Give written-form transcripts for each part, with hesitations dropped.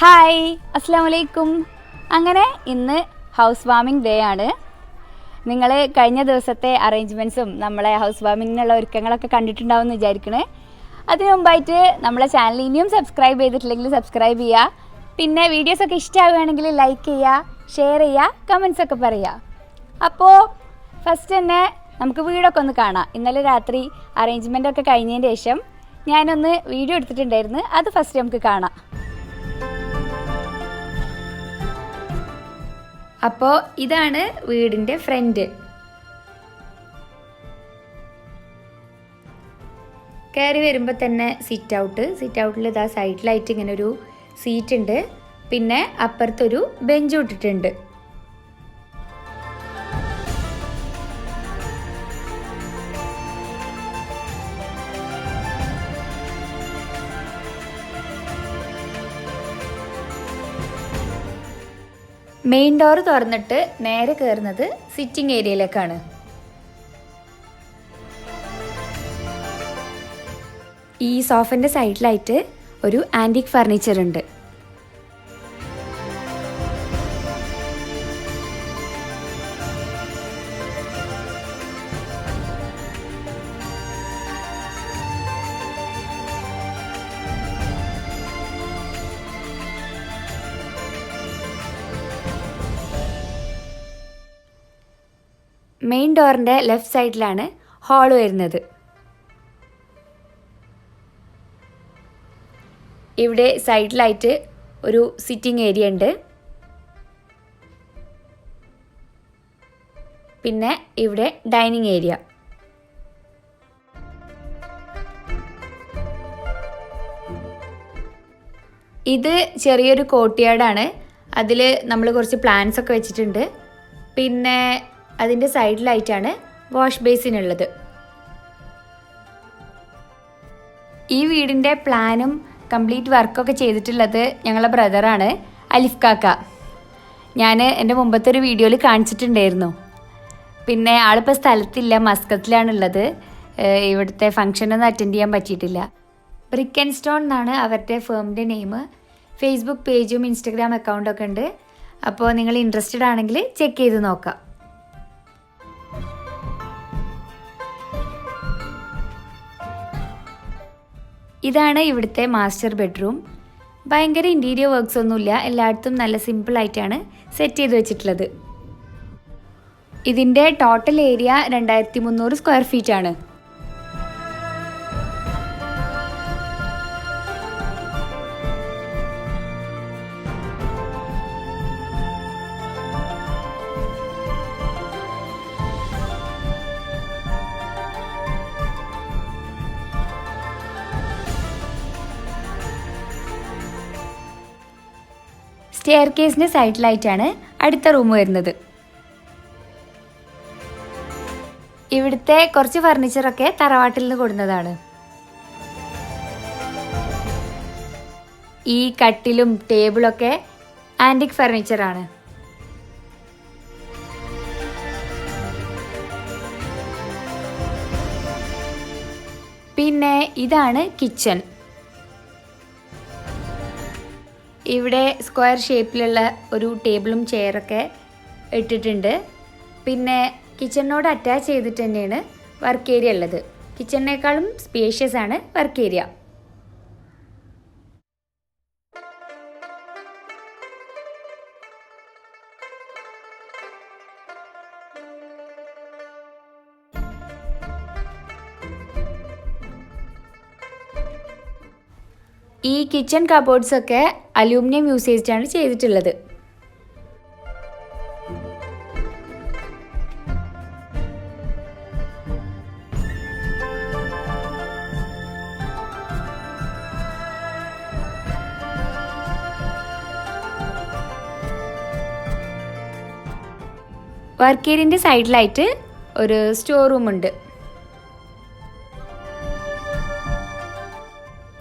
Hi അസ്സാം വലൈക്കും. അങ്ങനെ ഇന്ന് ഹൗസ് വാമിംഗ് ഡേ ആണ്. നിങ്ങൾ കഴിഞ്ഞ ദിവസത്തെ അറേഞ്ച്മെൻറ്റ്സും നമ്മളെ ഹൗസ് വാമിങ്ങിനുള്ള ഒരുക്കങ്ങളൊക്കെ കണ്ടിട്ടുണ്ടാവും എന്ന് വിചാരിക്കണേ. അതിനു മുമ്പായിട്ട് നമ്മളെ ചാനൽ ഇനിയും സബ്സ്ക്രൈബ് ചെയ്തിട്ടില്ലെങ്കിൽ സബ്സ്ക്രൈബ് ചെയ്യുക. പിന്നെ വീഡിയോസൊക്കെ ഇഷ്ടമാവുകയാണെങ്കിൽ ലൈക്ക് ചെയ്യുക, ഷെയർ ചെയ്യുക, കമൻസൊക്കെ പറയുക. അപ്പോൾ ഫസ്റ്റ് തന്നെ നമുക്ക് വീടൊക്കെ ഒന്ന് കാണാം. ഇന്നലെ രാത്രി അറേഞ്ച്മെൻ്റൊക്കെ കഴിഞ്ഞതിന് ശേഷം ഞാനൊന്ന് വീഡിയോ എടുത്തിട്ടുണ്ടായിരുന്നു. അത് ഫസ്റ്റ് നമുക്ക് കാണാം. അപ്പോൾ ഇതാണ് വീടിൻ്റെ ഫ്രണ്ട്. കയറി വരുമ്പോൾ തന്നെ സിറ്റ് ഔട്ടിൽ ഇതാ സൈഡിലായിട്ട് ഇങ്ങനെ ഒരു സീറ്റ് ഉണ്ട്. പിന്നെ അപ്പുറത്തൊരു ബെഞ്ച് ഇട്ടിട്ടുണ്ട്. മെയിൻ ഡോർ തുറന്നിട്ട് നേരെ കയറുന്നത് സിറ്റിംഗ് ഏരിയയിലേക്കാണ്. ഈ സോഫൻ്റെ സൈഡിലായിട്ട് ഒരു ആൻറ്റിക് ഫർണിച്ചർ ഉണ്ട്. മെയിൻ ഡോറിൻ്റെ ലെഫ്റ്റ് സൈഡിലാണ് ഹാൾ വരുന്നത്. ഇവിടെ സൈഡിലായിട്ട് ഒരു സിറ്റിംഗ് ഏരിയ ഉണ്ട്. പിന്നെ ഇവിടെ ഡൈനിങ് ഏരിയ. ഇത് ചെറിയൊരു കോർട്ട്യാർഡാണ്. അതിൽ നമ്മൾ കുറച്ച് പ്ലാന്റ്സ് ഒക്കെ വെച്ചിട്ടുണ്ട്. പിന്നെ അതിൻ്റെ സൈഡിലായിട്ടാണ് വാഷ് ബേസിൻ ഉള്ളത്. ഈ വീടിൻ്റെ പ്ലാനും കംപ്ലീറ്റ് വർക്കൊക്കെ ചെയ്തിട്ടുള്ളത് ഞങ്ങളുടെ ബ്രദറാണ്, അലിഫ് കാക്ക. ഞാൻ എൻ്റെ മുമ്പത്തെ ഒരു വീഡിയോയിൽ കാണിച്ചിട്ടുണ്ടായിരുന്നു. പിന്നെ ആളിപ്പോൾ സ്ഥലത്തില്ല, മസ്കത്തിലാണുള്ളത്. ഇവിടുത്തെ ഫംഗ്ഷനൊന്നും അറ്റൻഡ് ചെയ്യാൻ പറ്റിയിട്ടില്ല. ബ്രിക്ക് ആൻഡ് സ്റ്റോൺ എന്നാണ് അവരുടെ ഫേമിൻ്റെ നെയിം. ഫേസ്ബുക്ക് പേജും ഇൻസ്റ്റഗ്രാം അക്കൗണ്ടൊക്കെ ഉണ്ട്. അപ്പോൾ നിങ്ങൾ ഇൻട്രസ്റ്റഡ് ആണെങ്കിൽ ചെക്ക് ചെയ്ത് നോക്കാം. ഇതാണ് ഇവിടുത്തെ മാസ്റ്റർ ബെഡ്റൂം. ഭയങ്കര ഇൻറ്റീരിയർ വർക്ക്സ് ഒന്നുമില്ല, എല്ലായിടത്തും നല്ല സിമ്പിളായിട്ടാണ് സെറ്റ് ചെയ്ത് വെച്ചിട്ടുള്ളത്. ഇതിൻ്റെ ടോട്ടൽ ഏരിയ 2300 സ്ക്വയർ ഫീറ്റ് ആണ്. സ്റ്റെയർ കേസിൻ്റെ സൈഡിലായിട്ടാണ് അടുത്ത റൂം വരുന്നത്. ഇവിടുത്തെ കുറച്ച് ഫർണിച്ചറൊക്കെ തറവാട്ടിൽ നിന്ന് കൊടുന്നതാണ്. ഈ കട്ടിലും ടേബിളൊക്കെ ആൻറ്റിക് ഫർണിച്ചറാണ്. പിന്നെ ഇതാണ് കിച്ചൺ. ഇവിടെ സ്ക്വയർ ഷേപ്പിലുള്ള ഒരു ടേബിളും ചെയറൊക്കെ ഇട്ടിട്ടുണ്ട്. പിന്നെ കിച്ചണിനോട് അറ്റാച്ച് ചെയ്തിട്ട് തന്നെയാണ് വർക്ക് ഏരിയ ഉള്ളത്. കിച്ചണിനേക്കാളും സ്പേഷ്യസ് ആണ് വർക്ക് ഏരിയ. ഈ കിച്ചൺ കബോർഡ്സൊക്കെ അലൂമിനിയം യൂസ് ചെയ്തിട്ടാണ് ചെയ്തിട്ടുള്ളത്. വർക്ക് ഏരിയൻ്റെ സൈഡിലായിട്ട് ഒരു സ്റ്റോർ റൂം ഉണ്ട്.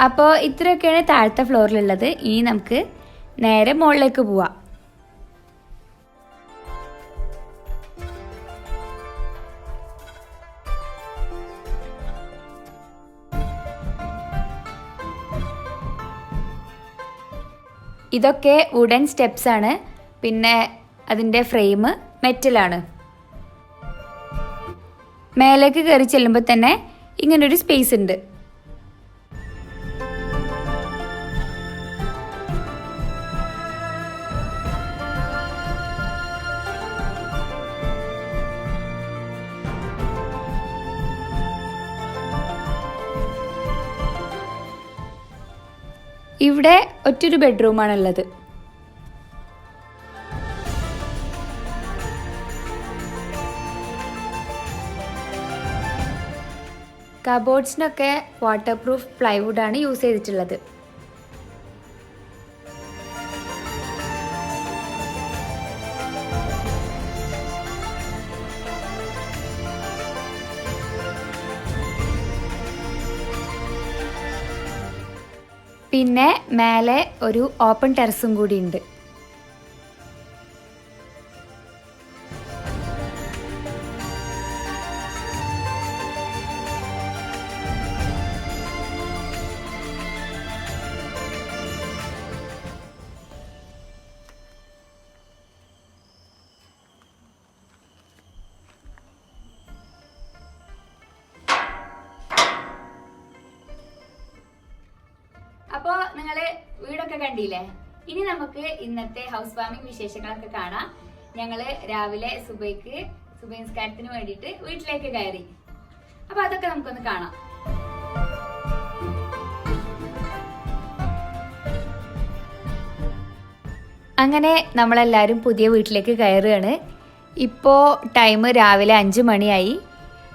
അപ്പോൾ ഇത്രയൊക്കെയാണ് താഴത്തെ ഫ്ലോറിലുള്ളത്. ഇനി നമുക്ക് നേരെ മുകളിലേക്ക് പോവാം. ഇതൊക്കെ വുഡൻ സ്റ്റെപ്സ് ആണ്. പിന്നെ അതിൻ്റെ ഫ്രെയിം മെറ്റലാണ്. മേലേക്ക് കയറി ചെല്ലുമ്പോൾ തന്നെ ഇങ്ങനൊരു സ്പേസ് ഉണ്ട്. ഇവിടെ ഒറ്റൊരു ബെഡ്റൂമാണുള്ളത്. കബോർഡ്സിനൊക്കെ വാട്ടർ പ്രൂഫ് പ്ലൈവുഡാണ് യൂസ് ചെയ്തിട്ടുള്ളത്. പിന്നെ മേലെ ഒരു ഓപ്പൺ ടെറസും കൂടി ഉണ്ട്. അപ്പോൾ നിങ്ങൾ വീടൊക്കെ കണ്ടില്ലേ? ഇനി നമുക്ക് ഇന്നത്തെ ഹൗസ് വാമിംഗ് വിശേഷങ്ങളൊക്കെ കാണാം. ഞങ്ങൾ രാവിലെ സുബഹി നിസ്കാരത്തിന് വേണ്ടിയിട്ട് വീട്ടിലേക്ക് കയറി. അപ്പൊ അതൊക്കെ നമുക്കൊന്ന് കാണാം. അങ്ങനെ നമ്മളെല്ലാവരും പുതിയ വീട്ടിലേക്ക് കയറുകയാണ്. ഇപ്പോൾ ടൈം രാവിലെ 5 മണിയായി.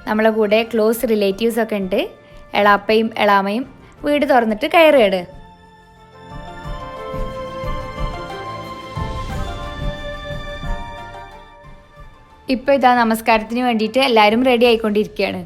നമ്മളെ കൂടെ ക്ലോസ് റിലേറ്റീവ്സ് ഒക്കെ ഉണ്ട്. എളാപ്പയും എളാമയും വീട് തുറന്നിട്ട് കയറുകയാണ്. ഇപ്പോൾ ഇതാ നമസ്കാരത്തിന് വേണ്ടിയിട്ട് എല്ലാവരും റെഡി ആയിക്കൊണ്ടിരിക്കുകയാണ്.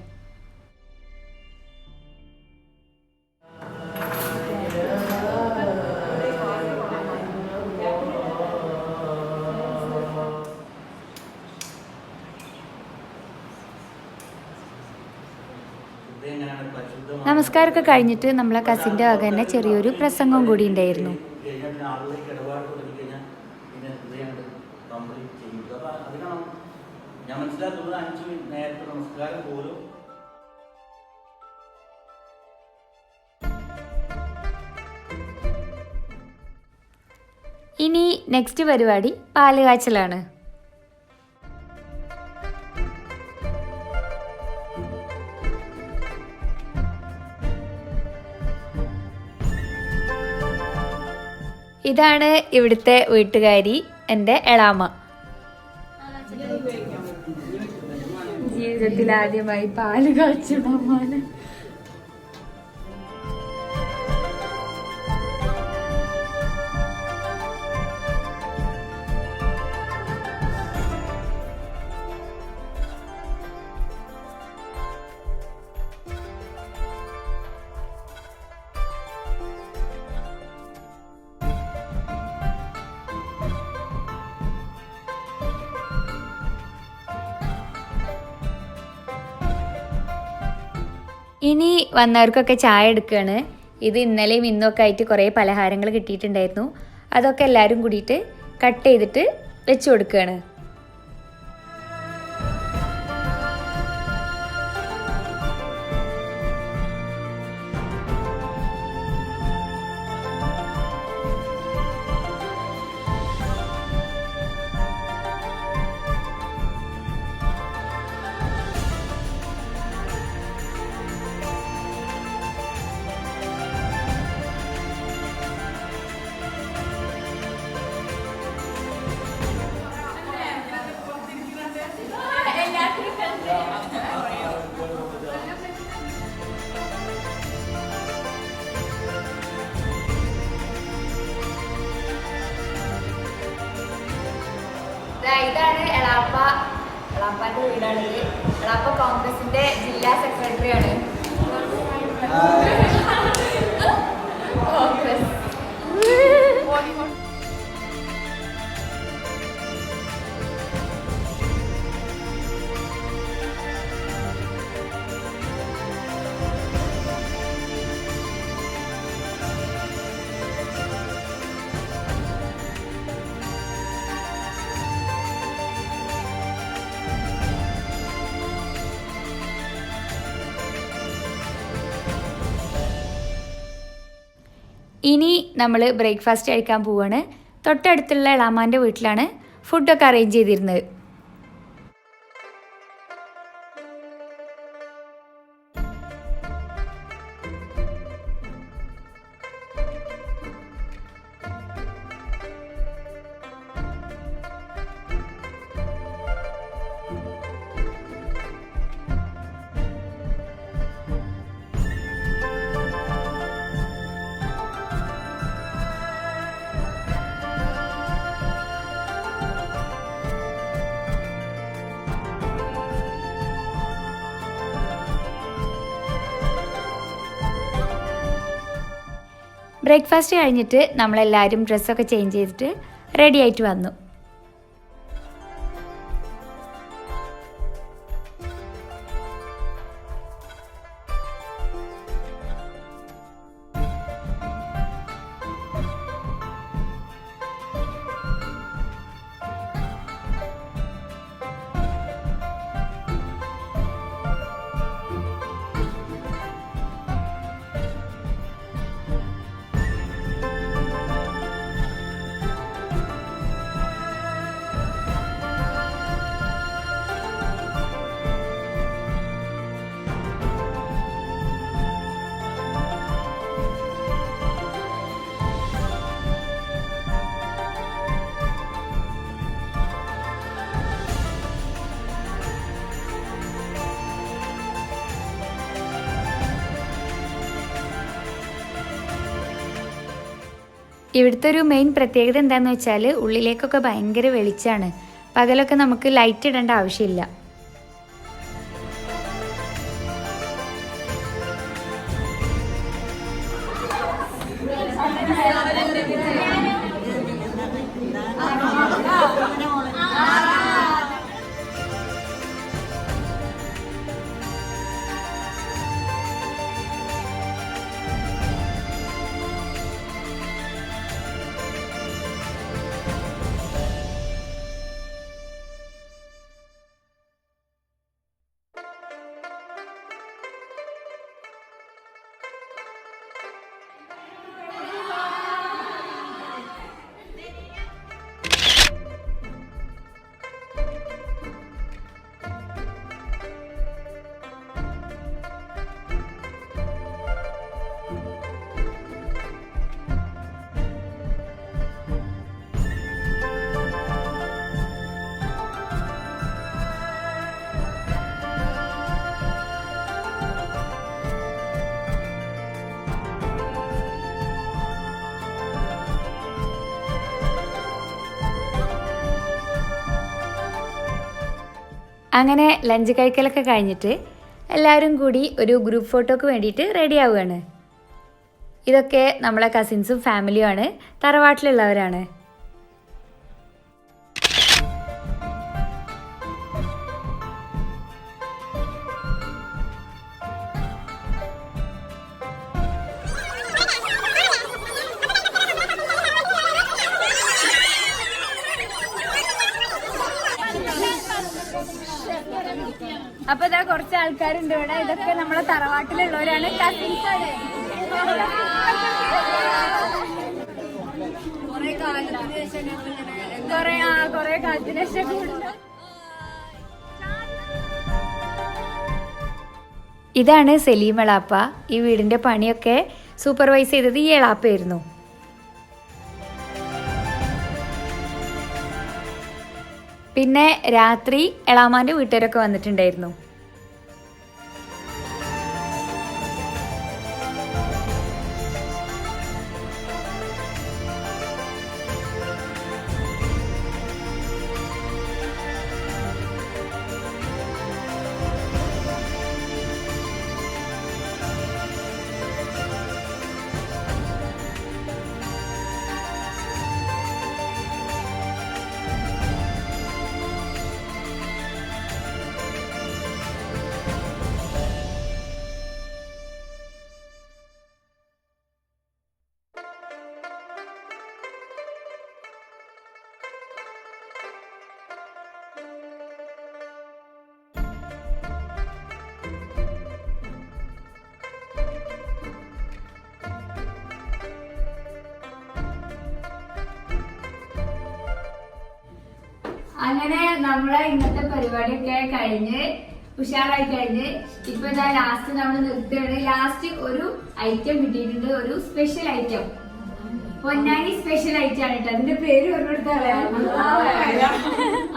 നമസ്കാരമൊക്കെ കഴിഞ്ഞിട്ട് നമ്മളെ കസിൻ്റെ വക തന്നെ ചെറിയൊരു പ്രസംഗം കൂടി ഉണ്ടായിരുന്നു. ഞാൻ മനസ്സിലാക്കുന്നത് 5 മിനിറ്റ് നേരത്തെ നമസ്കാരം പോലും ഇനി നെക്സ്റ്റ് പരിപാടി പാല് കാച്ചലാണ്. ഇതാണ് ഇവിടുത്തെ വീട്ടുകാരി, എൻ്റെ എളാമ. ജീവിതത്തിൽ ആദ്യമായി പാല് കാച്ചുടമാണ്. ഇനി വന്നവർക്കൊക്കെ ചായ എടുക്കുകയാണ്. ഇത് ഇന്നലെയും ഇന്നൊക്കെ ആയിട്ട് കുറേ പലഹാരങ്ങൾ കിട്ടിയിട്ടുണ്ടായിരുന്നു. അതൊക്കെ എല്ലാവരും കൂടിയിട്ട് കട്ട് ചെയ്തിട്ട് വെച്ച് കൊടുക്കുകയാണ്. ഇതാണ് എളാപ്പാന്റെ വീടാണിത്. എളാപ്പ കോൺഗ്രസിന്റെ ജില്ലാ സെക്രട്ടറിയാണ്. ഇനി നമ്മൾ ബ്രേക്ക്ഫാസ്റ്റ് കഴിക്കാൻ പോവുകയാണ്. തൊട്ടടുത്തുള്ള എളാമാൻ്റെ വീട്ടിലാണ് ഫുഡൊക്കെ അറേഞ്ച് ചെയ്തിരുന്നത്. ബ്രേക്ക്ഫാസ്റ്റ് കഴിഞ്ഞിട്ട് നമ്മളെല്ലാവരും ഡ്രസ്സൊക്കെ ചേഞ്ച് ചെയ്തിട്ട് റെഡി ആയിട്ട് വന്നു. ഇവിടുത്തെ ഒരു മെയിൻ പ്രത്യേകത എന്താണെന്ന് വെച്ചാൽ ഉള്ളിലേക്കൊക്കെ ഭയങ്കര വെളിച്ചമാണ്. പകലൊക്കെ നമുക്ക് ലൈറ്റ് ഇടേണ്ട ആവശ്യമില്ല. അങ്ങനെ ലഞ്ച് കഴിക്കലൊക്കെ കഴിഞ്ഞിട്ട് എല്ലാവരും കൂടി ഒരു ഗ്രൂപ്പ് ഫോട്ടോക്ക് വേണ്ടിയിട്ട് റെഡി ആവുകയാണ്. ഇതൊക്കെ നമ്മളെ കസിൻസും ഫാമിലിയുമാണ്, തറവാട്ടിലുള്ളവരാണ്. അപ്പൊ ഇതാ കുറച്ച് ആൾക്കാരുണ്ട് ഇവിടെ. ഇതൊക്കെ നമ്മളെ തറവാട്ടിലുള്ളവരാണ്, കസിൻസ് ആണ്. കൊറേ കാലത്തിന് ശേഷം. ഇതാണ് സലീം എളാപ്പ. ഈ വീടിന്റെ പണിയൊക്കെ സൂപ്പർവൈസ് ചെയ്തത് ഈ എളാപ്പയായിരുന്നു. പിന്നെ രാത്രി എളാമാൻ്റെ വീട്ടുകാരൊക്കെ വന്നിട്ടുണ്ടായിരുന്നു. അങ്ങനെ നമ്മളെ ഇന്നത്തെ പരിപാടിയൊക്കെ കഴിഞ്ഞ് ഉഷാറായി കഴിഞ്ഞ് ഇപ്പൊ ഇതാ ലാസ്റ്റ് നമ്മൾ നിർത്തുകയാണ്. ലാസ്റ്റ് ഒരു ഐറ്റം കിട്ടിയിട്ടുണ്ട്, ഒരു special item. Ponnani special item ആണ് കേട്ടോ. അതിന്റെ പേര് പറഞ്ഞെടുത്താളെ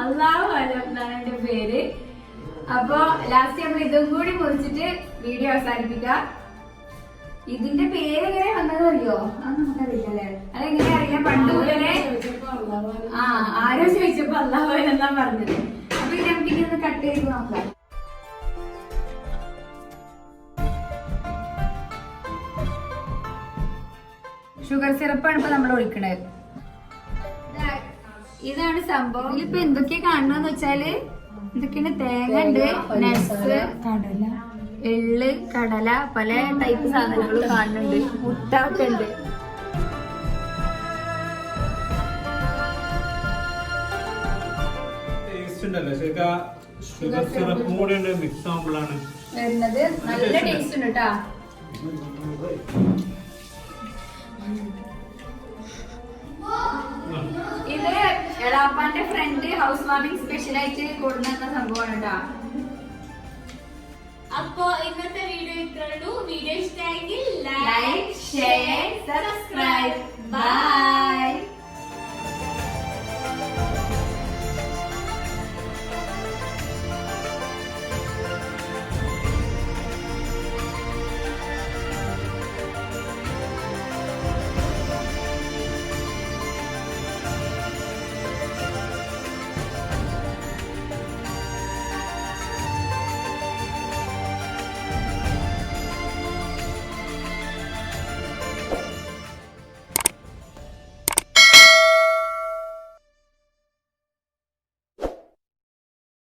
അള്ളാഹു അലം എന്നാണ് എന്റെ പേര്. അപ്പൊ ലാസ്റ്റ് നമ്മൾ ഇതും കൂടി മുറിച്ചിട്ട് വീഡിയോ അവസാനിപ്പിക്കാം. ഇതിന്റെ പേര് എങ്ങനെ വന്നതറിയോ? അത് നമുക്കറിയില്ലല്ലേ. അതെങ്ങനെ അറിയാം? പണ്ട് മുതലേ ആരോ ചോദിച്ചപ്പോ അള്ളാഹു അലം എന്നാ പറഞ്ഞത്. അപ്പൊ ഇത് നമുക്കിനി ഒന്ന് കട്ട് ചെയ്ത് നോക്കാം. ഷുഗർ സിറപ്പാണ് ഇപ്പൊ നമ്മൾ ഒഴിക്കണത്. ഇതാണ് സംഭവം. ഇതിലിപ്പോ എന്തൊക്കെയാ കാണുന്നതെന്ന് വെച്ചാല് എന്തൊക്കെയാണ്? തേങ്ങ ഉണ്ട്, നട്സ്, കടല, എള്ള്, കടല, പല ടൈപ്പ് സാധനങ്ങളും കാണുന്നുണ്ട്. മുട്ട ഒക്കെ ഉണ്ട്. ഷുഗർ സിറപ്പും കൂടെ മിക്സ് ആകുമ്പോഴാണ് വരുന്നത്. നല്ല ടേസ്റ്റ് ഉണ്ട് കേട്ടാ. ഇത് എളാപ്പാന്റെ ഫ്രണ്ട് ഹൗസ് വാമിംഗ് സ്പെഷ്യൽ ആയിട്ട് കൊടുക്കുന്ന സംഭവമാണ് കേട്ടാ. അപ്പോ ഇന്നത്തെ വീഡിയോ ഇത്രയുള്ളൂ. വീഡിയോ ഇഷ്ടമായെങ്കിൽ ലൈക്ക്, ഷെയർ, സബ്സ്ക്രൈബ്. ബൈ.